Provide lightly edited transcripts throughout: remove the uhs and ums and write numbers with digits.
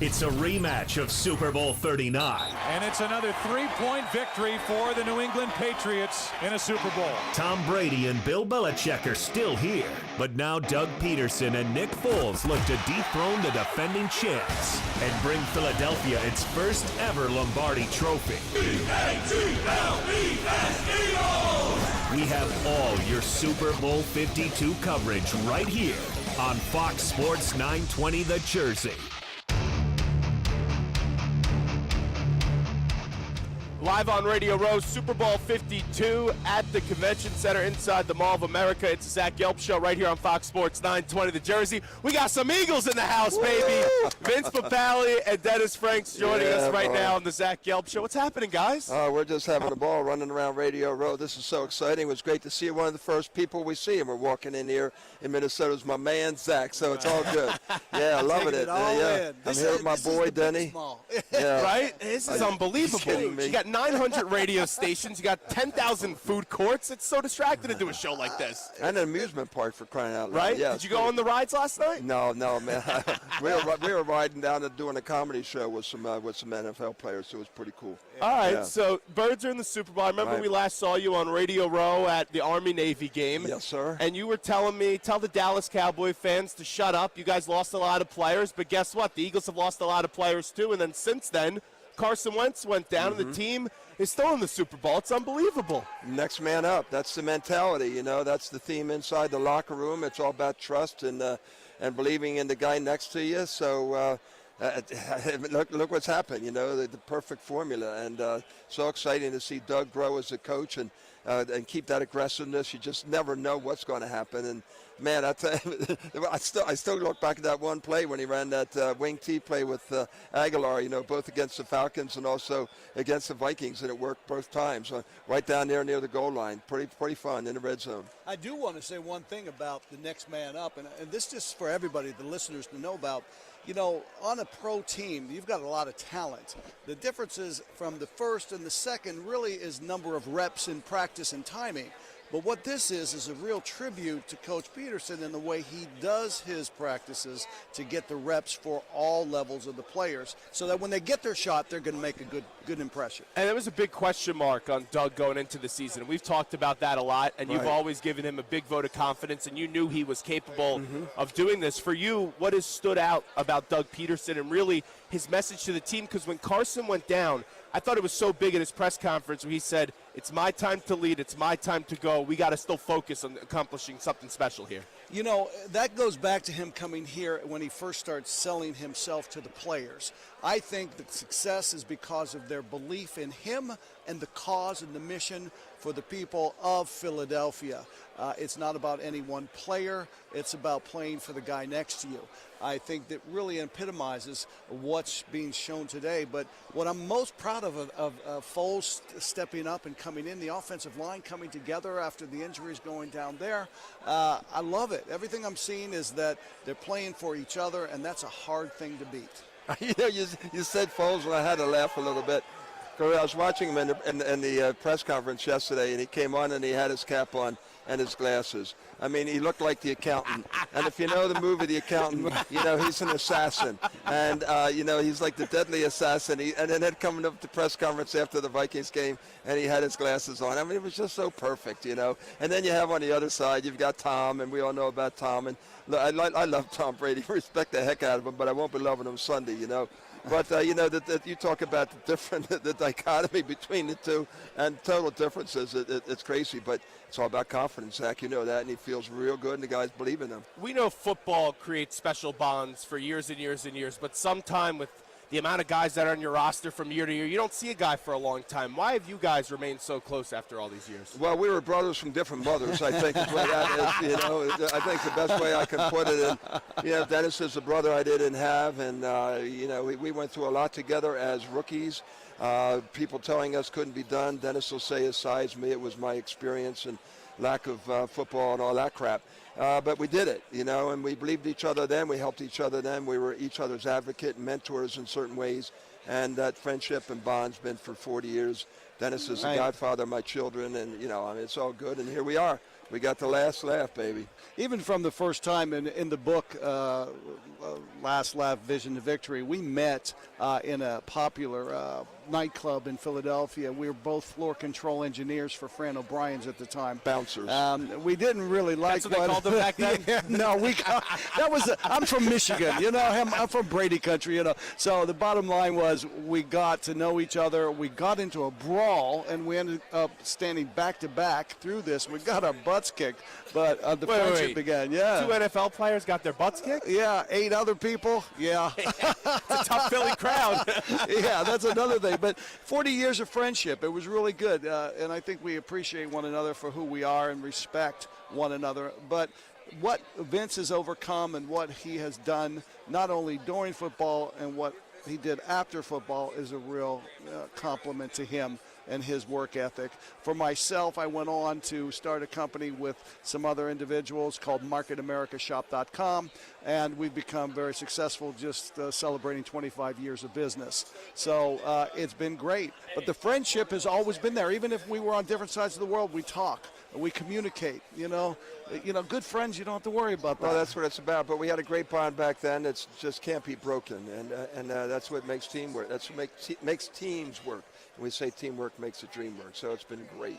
It's a rematch of Super Bowl 39. And it's another 3-point victory for the New England Patriots in a Super Bowl. Tom Brady and Bill Belichick are still here, but now Doug Peterson and Nick Foles look to dethrone the defending champs and bring Philadelphia its first ever Lombardi trophy. We have all your Super Bowl 52 coverage right here on Fox Sports 920 The Jersey. Live on Radio Row, Super Bowl 52 at the Convention Center inside the Mall of America. It's the Zach Gelb Show right here on Fox Sports 920 The Jersey. We got some Eagles in the house, baby. Vince Papale and Dennis Franks joining us right now on the Zach Gelb Show. What's happening, guys? We're just having a ball running around Radio Row. This is so exciting. It was great to see you. One of the first people we see, and we're walking in here in Minnesota is my man, Zach, so it's all good. Yeah, loving it. Yeah. I'm here with my boy, Denny. Yeah. Right? This is unbelievable. You got 900 radio stations. You got 10,000 food courts. It's so distracting to do a show like this. And an amusement park for crying out loud. Right? Yeah, did you go on the rides last night? No, man. we were riding down and doing a comedy show with some NFL players, so it was pretty cool. All right, so Birds are in the Super Bowl. I remember we last saw you on Radio Row at the Army-Navy game. Yes, sir. And you were telling me, tell the Dallas Cowboy fans to shut up. You guys lost a lot of players, but guess what? The Eagles have lost a lot of players too, and then since then, Carson Wentz went down, and the team is still in the Super Bowl. It's unbelievable. Next man up. That's the mentality, you know. That's the theme inside the locker room. It's all about trust and believing in the guy next to you. So look what's happened, you know, the perfect formula. And so exciting to see Doug grow as a coach and keep that aggressiveness. You just never know what's going to happen. And, man, I tell you, I still look back at that one play when he ran that wing T play with Aguilar, you know, both against the Falcons and also against the Vikings, and it worked both times. Right down there near the goal line. Pretty fun in the red zone. I do want to say one thing about the next man up, and this just for everybody, the listeners, to know about. You know, on a pro team, you've got a lot of talent. The differences from the first and the second really is number of reps in practice and timing. But what this is a real tribute to Coach Peterson in the way he does his practices to get the reps for all levels of the players so that when they get their shot, they're going to make a good impression. And there was a big question mark on Doug going into the season. We've talked about that a lot, and you've always given him a big vote of confidence, and you knew he was capable of doing this. For you, what has stood out about Doug Peterson and really his message to the team? Because when Carson went down, I thought it was so big at his press conference where he said, it's my time to lead, it's my time to go. We got to still focus on accomplishing something special here. You know, that goes back to him coming here when he first started selling himself to the players. I think the success is because of their belief in him and the cause and the mission for the people of Philadelphia. It's not about any one player. It's about playing for the guy next to you. I think that really epitomizes what's being shown today. But what I'm most proud of Foles stepping up and coming in, the offensive line coming together after the injuries going down there. I love it. Everything I'm seeing is that they're playing for each other, and that's a hard thing to beat. You know, you said Foles, and I had to laugh a little bit. I was watching him in the press conference yesterday, and he came on and he had his cap on and his glasses. I mean, he looked like the accountant. And if you know the movie The Accountant, you know, he's an assassin. And, you know, he's like the deadly assassin. And then coming up to the press conference after the Vikings game, and he had his glasses on. I mean, it was just so perfect, you know. And then you have on the other side, you've got Tom, and we all know about Tom. And I love Tom Brady. Respect the heck out of him, but I won't be loving him Sunday, you know. But, you know, that you talk about the dichotomy between the two and total differences. It's crazy, but it's all about confidence, Zach. You know that, and he feels real good, and the guys believe in him. We know football creates special bonds for years and years and years, but sometime with the amount of guys that are on your roster from year to year, you don't see a guy for a long time. Why have you guys remained so close after all these years? Well, we were brothers from different mothers, I think is what that is. You know, I think the best way I can put it. And, you know, Dennis is a brother I didn't have, and, you know, we went through a lot together as rookies. People telling us couldn't be done. Dennis will say his size. Me, it was my experience and lack of football and all that crap. But we did it, you know, and we believed each other then. We helped each other then. We were each other's advocate and mentors in certain ways. And that friendship and bond's been for 40 years. Dennis is the godfather of my children, and, you know, I mean, it's all good. And here we are, We got the last laugh, baby. Even from the first time in the book, Last Laugh, Vision to Victory, we met in a popular nightclub in Philadelphia. We were both floor control engineers for Fran O'Brien's at the time. Bouncers. We didn't really like That's what they called them back then? Yeah, no, I'm from Michigan, I'm from Brady country, So the bottom line was we got to know each other. We got into a brawl, and we ended up standing back to back through this. We got our butts kicked, but the friendship began. Yeah. 2 NFL players got their butts kicked? Yeah, 8 other people. Yeah. It's a tough Philly crowd. Yeah, that's another thing. But 40 years of friendship, it was really good. And I think we appreciate one another for who we are and respect one another. But what Vince has overcome and what he has done, not only during football and what he did after football, is a real compliment to him and his work ethic. For myself, I went on to start a company with some other individuals called MarketAmericaShop.com, and we've become very successful, just celebrating 25 years of business. So it's been great. But the friendship has always been there. Even if we were on different sides of the world, we talk, we communicate. Good friends, you don't have to worry about that. Well, that's what it's about. But we had a great bond back then. It just can't be broken, and that's what makes teamwork. That's what makes teams work. And we say teamwork makes the dream work. So it's been great.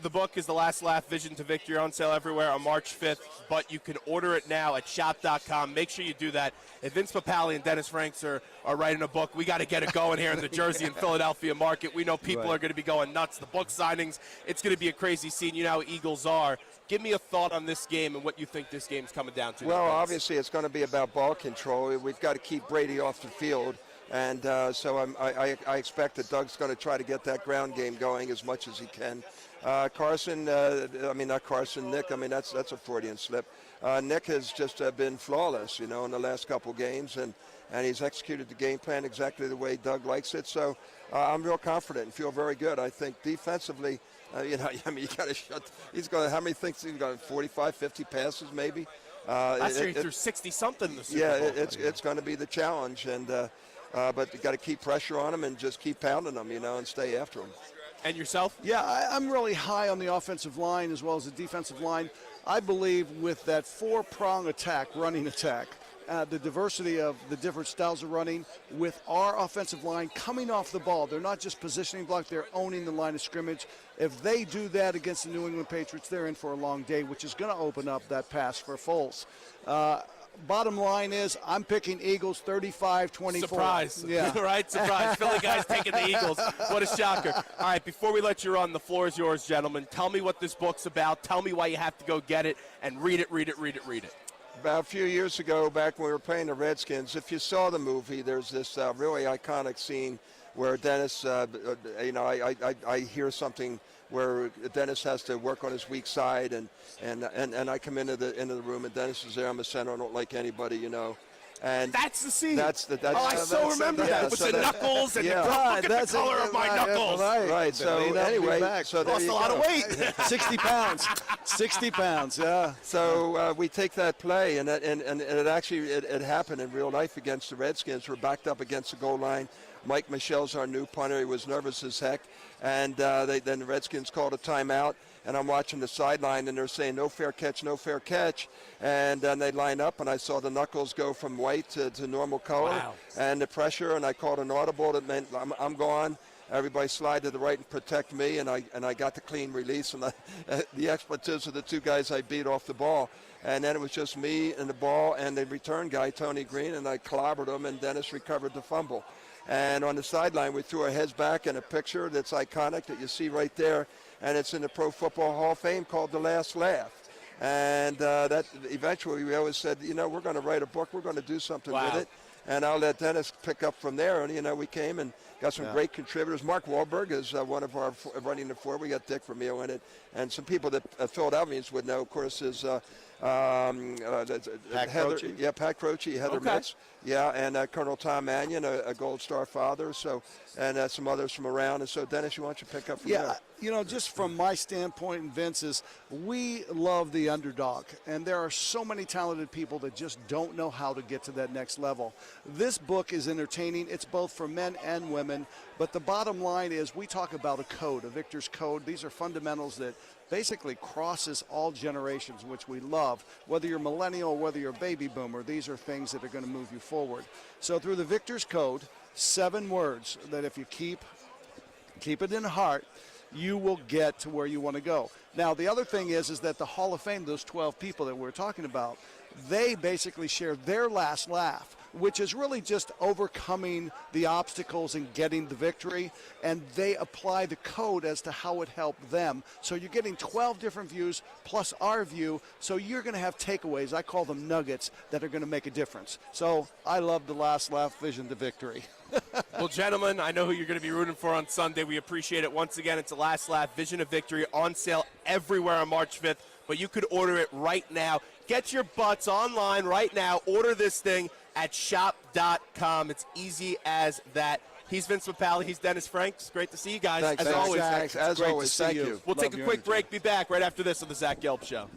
The book is The Last Laugh, Vision to Victory, on sale everywhere on March 5th, but you can order it now at shop.com. Make sure you do that. If Vince Papale and Dennis Franks are writing a book, we got to get it going here in the Jersey and Philadelphia market. We know people are going to be going nuts. The book signings, it's going to be a crazy scene. You know how Eagles are. Give me a thought on this game and what you think this game's coming down to. Well, obviously it's going to be about ball control. We've got to keep Brady off the field. And so I expect that Doug's going to try to get that ground game going as much as he can. Nick, that's a Freudian slip. Nick has just been flawless, in the last couple games, and he's executed the game plan exactly the way Doug likes it. So I'm real confident and feel very good. I think defensively, you got to shut. He's going. How many thinks he's got? 45, 50 passes, maybe. Last year he threw 60-something in the Super Bowl. It's going to be the challenge, and but you got to keep pressure on him and just keep pounding them, and stay after him. And yourself? Yeah, I'm really high on the offensive line as well as the defensive line. I believe with that 4-prong attack, running attack, the diversity of the different styles of running, with our offensive line coming off the ball. They're not just positioning block, they're owning the line of scrimmage. If they do that against the New England Patriots, they're in for a long day, which is going to open up that pass for Foles. Bottom line is I'm picking Eagles 35-24. Surprise. Yeah. Right? Surprise. Philly guys taking the Eagles. What a shocker. All right, before we let you run, the floor is yours, gentlemen. Tell me what this book's about. Tell me why you have to go get it, and read it. About a few years ago, back when we were playing the Redskins, if you saw the movie, there's this really iconic scene where Dennis, I hear something where Dennis has to work on his weak side, and I come into the room, and Dennis is there. I'm a center. I don't like anybody, And that's the scene. I remember that. With the knuckles and look at the color of my knuckles. Right. So anyway, so there lost you a lot go. of weight. 60 pounds. 60 pounds, yeah. So we take that play, and it actually happened in real life against the Redskins. We're backed up against the goal line. Mike Michelle's our new punter. He was nervous as heck. And then the Redskins called a timeout. And I'm watching the sideline, and they're saying, no fair catch, no fair catch. And then they line up, and I saw the knuckles go from white to normal color. Wow. And the pressure, and I called an audible that meant I'm gone. Everybody slide to the right and protect me, and I got the clean release. And the expletives of the two guys I beat off the ball. And then it was just me and the ball and the return guy, Tony Green, and I clobbered him, and Dennis recovered the fumble. And on the sideline, we threw our heads back in a picture that's iconic that you see right there, and it's in the Pro Football Hall of Fame called The Last Laugh. And that eventually we always said, we're going to write a book, we're going to do something with it. And I'll let Dennis pick up from there. And, we came and got some great contributors. Mark Wahlberg is one of our running the floor. We got Dick Vermeil in it. And some people that Philadelphians would know, of course, is Pat Croce. Pat Croce, Heather Metz. Yeah, and Colonel Tom Mannion, a Gold Star father, so, and some others from around. And so, Dennis, you want to pick up from there? You know, just from my standpoint and Vince's, we love the underdog. And there are so many talented people that just don't know how to get to that next level. This book is entertaining. It's both for men and women. But the bottom line is we talk about a code, a victor's code. These are fundamentals that basically crosses all generations, which we love. Whether you're millennial or whether you're baby boomer, these are things that are going to move you forward. So through the victor's code, 7 words that if you keep it in heart, you will get to where you want to go. Now, the other thing is that the Hall of Fame, those 12 people that we're talking about, they basically share their last laugh, which is really just overcoming the obstacles and getting the victory, and they apply the code as to how it helped them. So you're getting 12 different views plus our view, so you're going to have takeaways. I call them nuggets that are going to make a difference. So I love the last laugh, vision to victory. Well, gentlemen, I know who you're going to be rooting for on Sunday. We appreciate it. Once again, it's the Last Laugh Vision of Victory on sale everywhere on March 5th, but you could order it right now. Get your butts online right now. Order this thing at shop.com. It's easy as that. He's Vince Papale. He's Dennis Franks. Great to see you guys. Thanks, as always. Thanks. As always, thank you. We'll take a quick break. Be back right after this on the Zach Gelb Show.